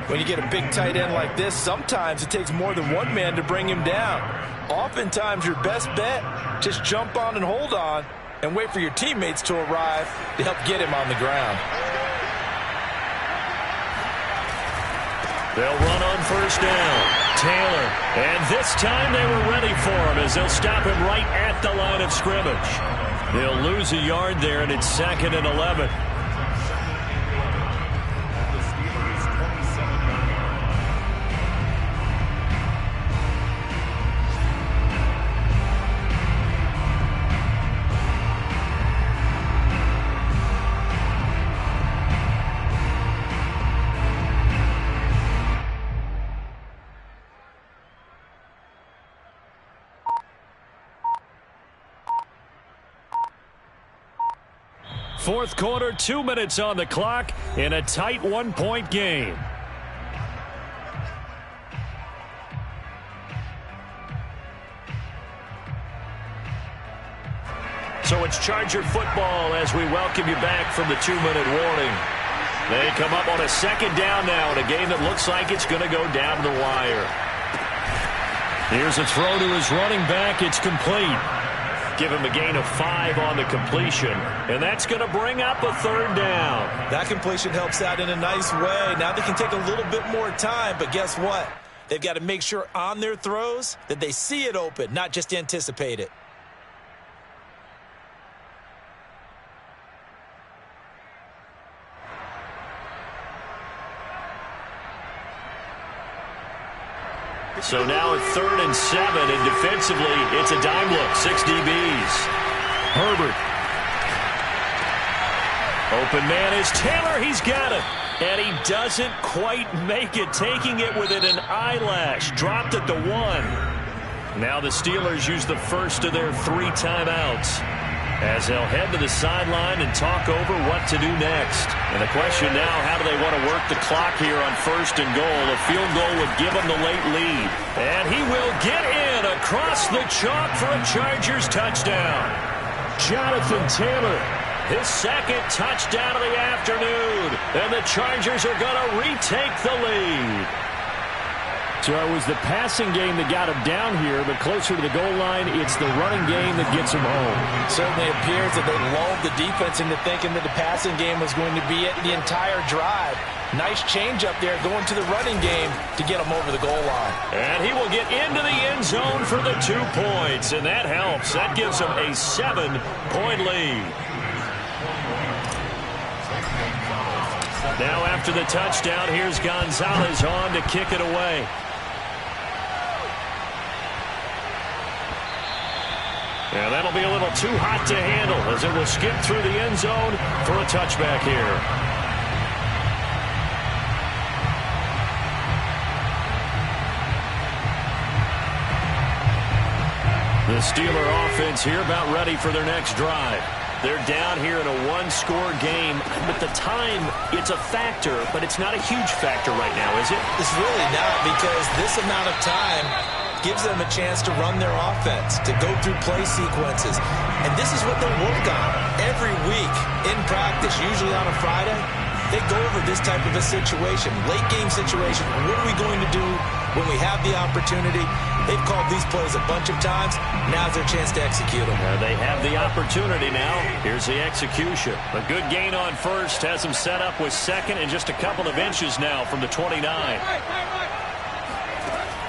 When you get a big tight end like this, sometimes it takes more than one man to bring him down. Oftentimes, your best bet, just jump on and hold on and wait for your teammates to arrive to help get him on the ground. They'll run on 1st down. Taylor. And this time they were ready for him as they'll stop him right at the line of scrimmage. They'll lose a yard there, and it's 2nd and 11. Fourth quarter, 2 minutes on the clock in a tight 1-point game. So it's Charger football as we welcome you back from the 2-minute warning. They come up on a 2nd down now in a game that looks like it's going to go down the wire. Here's a throw to his running back. It's complete. Give him a gain of 5 on the completion, and that's going to bring up a 3rd down. That completion helps out in a nice way. Now they can take a little bit more time, but guess what? They've got to make sure on their throws that they see it open, not just anticipate it. So now it's 3rd and 7, and defensively, it's a dime look. 6 DBs. Herbert. Open man is Taylor. He's got it. And he doesn't quite make it, taking it within an eyelash. Dropped at the 1. Now the Steelers use the first of their 3 timeouts as they'll head to the sideline and talk over what to do next. And the question now, how do they want to work the clock here on 1st and goal? A field goal would give them the late lead. And he will get in across the chalk for a Chargers touchdown. Jonathan Taylor, his 2nd touchdown of the afternoon. And the Chargers are going to retake the lead. So it was the passing game that got him down here, but closer to the goal line, it's the running game that gets him home. It certainly appears that they lulled the defense into thinking that the passing game was going to be it the entire drive. Nice change up there going to the running game to get him over the goal line. And he will get into the end zone for the 2 points, and that helps. That gives him a 7-point lead. Now after the touchdown, here's Gonzalez on to kick it away. And that'll be a little too hot to handle as it will skip through the end zone for a touchback here. The Steeler offense here about ready for their next drive. They're down here in a one-score game. But the time, it's a factor, but it's not a huge factor right now, is it? It's really not, because this amount of time gives them a chance to run their offense, to go through play sequences. And this is what they work on every week in practice, usually on a Friday. They go over this type of a situation, late game situation. What are we going to do when we have the opportunity? They've called these plays a bunch of times. Now's their chance to execute them. They have the opportunity now. Here's the execution. A good gain on first has them set up with second and just a couple of inches now from the 29.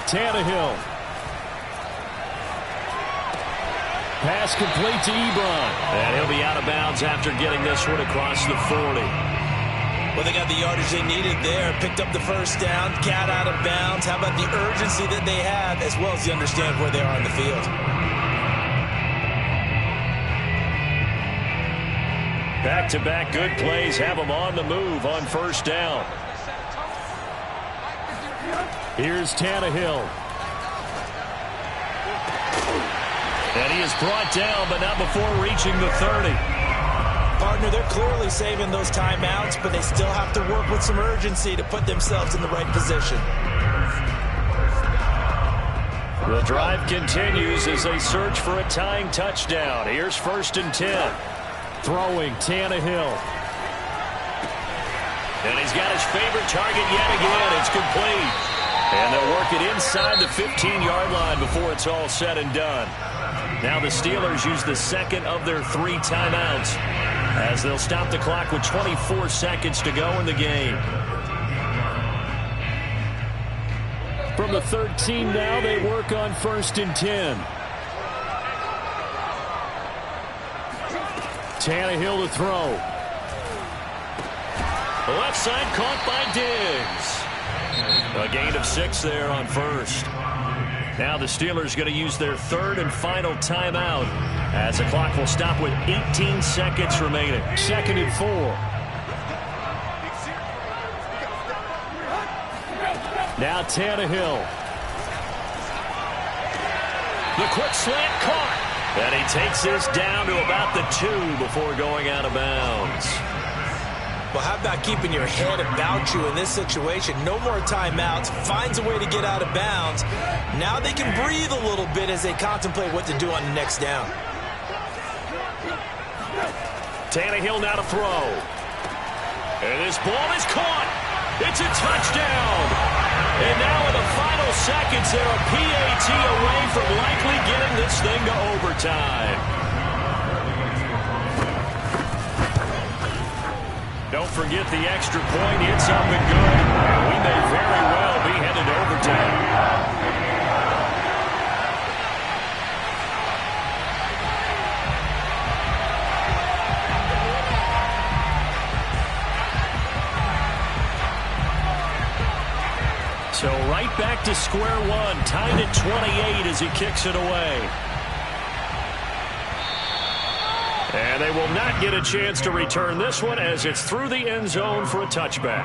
Tannehill. Pass complete to Ebron. And he'll be out of bounds after getting this one across the 40. Well, they got the yardage they needed there. Picked up the first down. Cat out of bounds. How about the urgency that they have, as well as you understand where they are on the field? Back-to-back good plays have them on the move on first down. Here's Tannehill. And he is brought down, but not before reaching the 30. Partner, they're clearly saving those timeouts, but they still have to work with some urgency to put themselves in the right position. The drive continues as they search for a tying touchdown. Here's 1st and 10. Throwing Tannehill. And he's got his favorite target yet again. It's complete. And they'll work it inside the 15-yard line before it's all said and done. Now the Steelers use the second of their 3 timeouts as they'll stop the clock with 24 seconds to go in the game. From the 13 now, they work on 1st and 10. Tannehill to throw. The left side caught by Diggs. A gain of 6 there on first. Now the Steelers going to use their 3rd and final timeout as the clock will stop with 18 seconds remaining. 2nd and 4. Now Tannehill. The quick slant caught. And he takes this down to about the 2 before going out of bounds. Well, how about keeping your head about you in this situation? No more timeouts. Finds a way to get out of bounds. Now they can breathe a little bit as they contemplate what to do on the next down. Tannehill now to throw. And this ball is caught. It's a touchdown. And now in the final seconds, they're a PAT away from likely getting this thing to overtime. Don't forget the extra point. It's up and good. And we may very well be headed to overtime. So right back to square one. Tied at 28 as he kicks it away. And they will not get a chance to return this one as it's through the end zone for a touchback.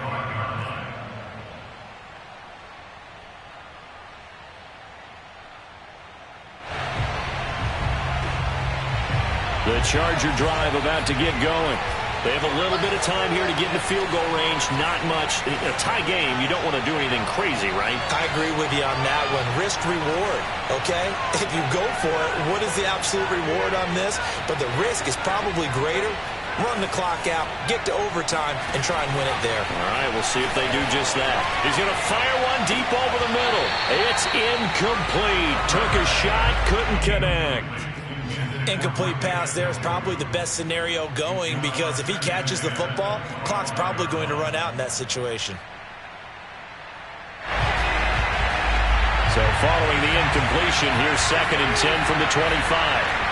The Charger drive about to get going. They have a little bit of time here to get in the field goal range. Not much. In a tie game, you don't want to do anything crazy, right? I agree with you on that one. Risk reward, okay? If you go for it, what is the absolute reward on this? But the risk is probably greater. Run the clock out, get to overtime, and try and win it there. All right, we'll see if they do just that. He's going to fire one deep over the middle. It's incomplete. Took a shot, couldn't connect. Incomplete pass there is probably the best scenario going, because if he catches the football, clock's probably going to run out in that situation. So following the incompletion, here's 2nd and 10 from the 25.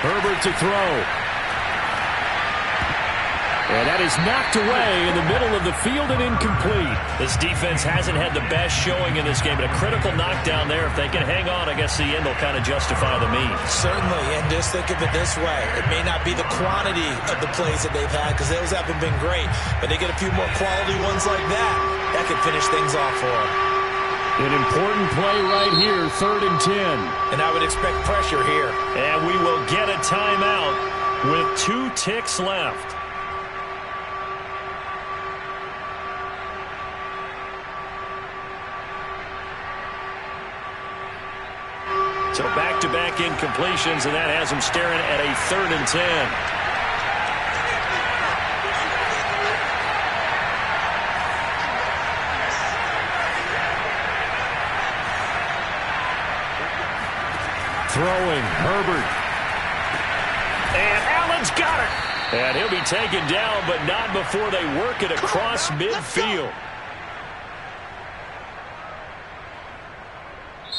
Herbert to throw. And that is knocked away in the middle of the field and incomplete. This defense hasn't had the best showing in this game, but a critical knockdown there. If they can hang on, I guess the end will kind of justify the means. Certainly, and just think of it this way. It may not be the quantity of the plays that they've had because those haven't been great, but they get a few more quality ones like that. That could finish things off for them. An important play right here, 3rd and 10. And I would expect pressure here. And we will get a timeout with 2 ticks left. So back-to-back incompletions, and that has them staring at a 3rd and 10. Throwing, Herbert. And Allen's got it. And he'll be taken down, but not before they work it across midfield.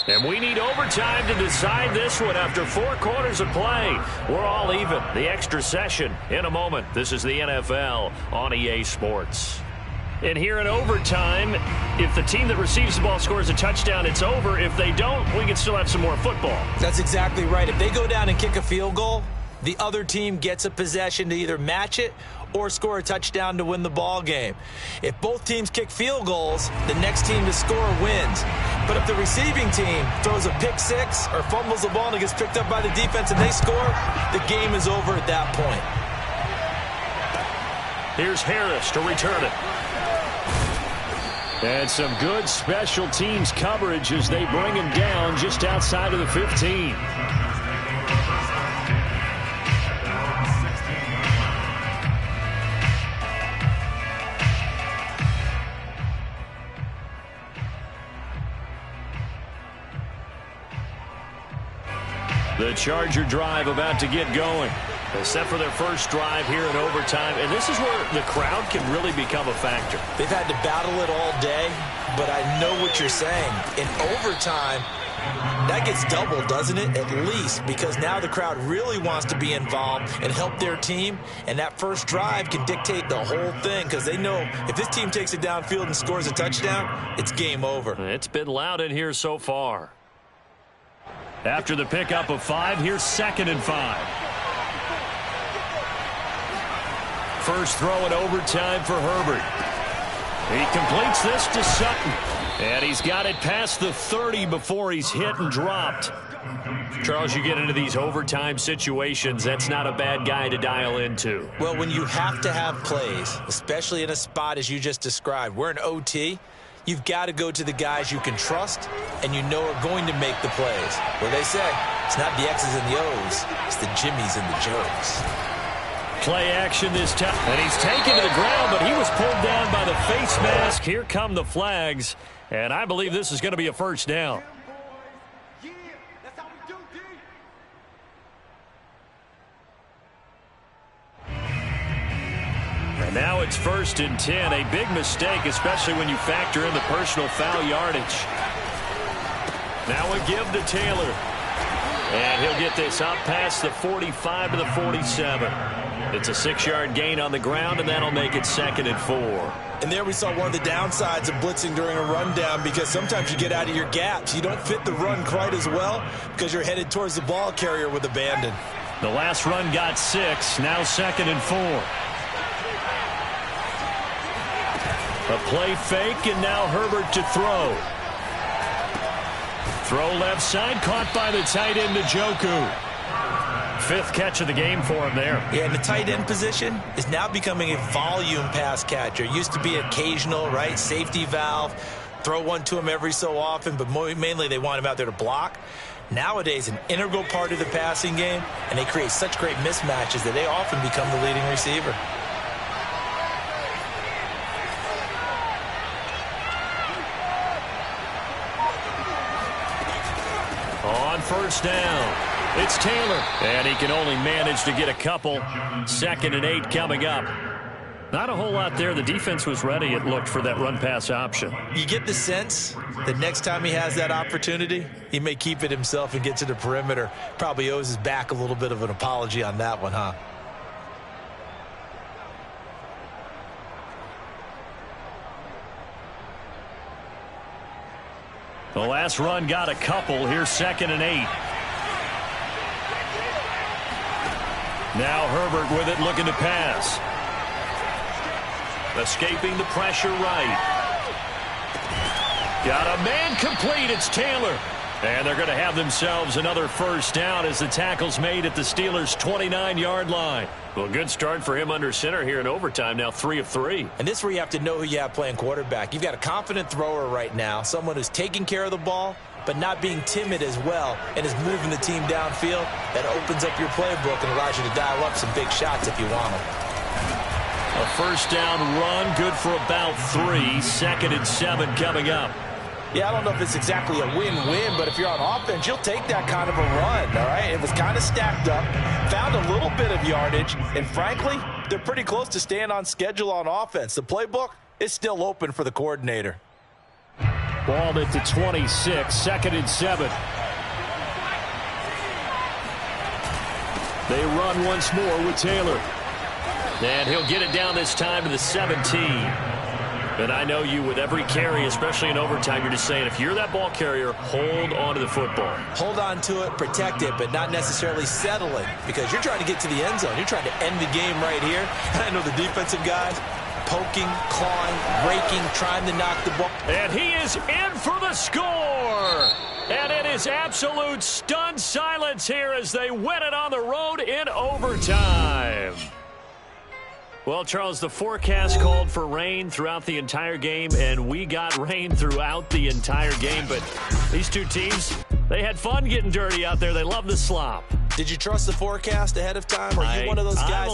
And we need overtime to decide this one after 4 quarters of play. We're all even. The extra session in a moment. This is the NFL on EA Sports. And here in overtime, if the team that receives the ball scores a touchdown, it's over. If they don't, we can still have some more football. That's exactly right. If they go down and kick a field goal, the other team gets a possession to either match it or score a touchdown to win the ball game. If both teams kick field goals, the next team to score wins. But if the receiving team throws a pick six or fumbles the ball and it gets picked up by the defense and they score, the game is over at that point. Here's Harris to return it. And some good special teams coverage as they bring him down just outside of the 15. The Charger drive about to get going. Except for their first drive here in overtime. And this is where the crowd can really become a factor. They've had to battle it all day, but I know what you're saying. In overtime, that gets doubled, doesn't it? At least, because now the crowd really wants to be involved and help their team. And that first drive can dictate the whole thing because they know if this team takes it downfield and scores a touchdown, it's game over. It's been loud in here so far. After the pickup of 5, here's 2nd and 5. First throw in overtime for Herbert. He completes this to Sutton. And he's got it past the 30 before he's hit and dropped. Charles, you get into these overtime situations, that's not a bad guy to dial into. Well, when you have to have plays, especially in a spot as you just described, we're in OT, you've got to go to the guys you can trust and you know are going to make the plays. Well, they say, it's not the X's and the O's, it's the Jimmies and the Joes. Play action this time. And he's taken to the ground, but he was pulled down by the face mask. Here come the flags. And I believe this is going to be a first down. And now it's 1st and 10. A big mistake, especially when you factor in the personal foul yardage. Now a give to Taylor. And he'll get this up past the 45 to the 47. It's a 6-yard gain on the ground, and that'll make it 2nd and 4. And there we saw one of the downsides of blitzing during a rundown because sometimes you get out of your gaps. You don't fit the run quite as well because you're headed towards the ball carrier with abandon. The last run got 6, now 2nd and 4. A play fake, and now Herbert to throw. Throw left side, caught by the tight end, Njoku. 5th catch of the game for him there. Yeah, and the tight end position is now becoming a volume pass catcher. Used to be occasional, right? Safety valve. Throw one to him every so often, but mainly they want him out there to block. Nowadays, an integral part of the passing game, and they create such great mismatches that they often become the leading receiver. On first down, it's Taylor. And he can only manage to get a couple. 2nd and 8 coming up. Not a whole lot there. The defense was ready, it looked, for that run-pass option. You get the sense that next time he has that opportunity, he may keep it himself and get to the perimeter. Probably owes his back a little bit of an apology on that one, huh? The last run got a couple. Here's 2nd and 8. Now Herbert with it, looking to pass. Escaping the pressure right. Got a man complete. It's Taylor. And they're going to have themselves another first down as the tackle's made at the Steelers' 29-yard line. Well, good start for him under center here in overtime. Now 3 of 3. And this is where you have to know who you have playing quarterback. You've got a confident thrower right now, someone who's taking care of the ball, but not being timid as well, and is moving the team downfield. That opens up your playbook and allows you to dial up some big shots if you want them. A first down run, good for about 3. 2nd and 7 coming up. Yeah, I don't know if it's exactly a win-win, but if you're on offense, you'll take that kind of a run, all right? It was kind of stacked up, found a little bit of yardage, and frankly, they're pretty close to staying on schedule on offense. The playbook is still open for the coordinator. Ball at the 26, 2nd and 7. They run once more with Taylor. And he'll get it down this time to the 17. But I know you, with every carry, especially in overtime, you're just saying, if you're that ball carrier, hold on to the football. Hold on to it, protect it, but not necessarily settle it, because you're trying to get to the end zone. You're trying to end the game right here. And I know the defensive guys poking, clawing, raking, trying to knock the ball. And he is in for the score. And it is absolute stunned silence here as they win it on the road in overtime. Well, Charles, the forecast called for rain throughout the entire game, and we got rain throughout the entire game. But these two teams, they had fun getting dirty out there. They love the slop. Did you trust the forecast ahead of time? Or are you one of those guys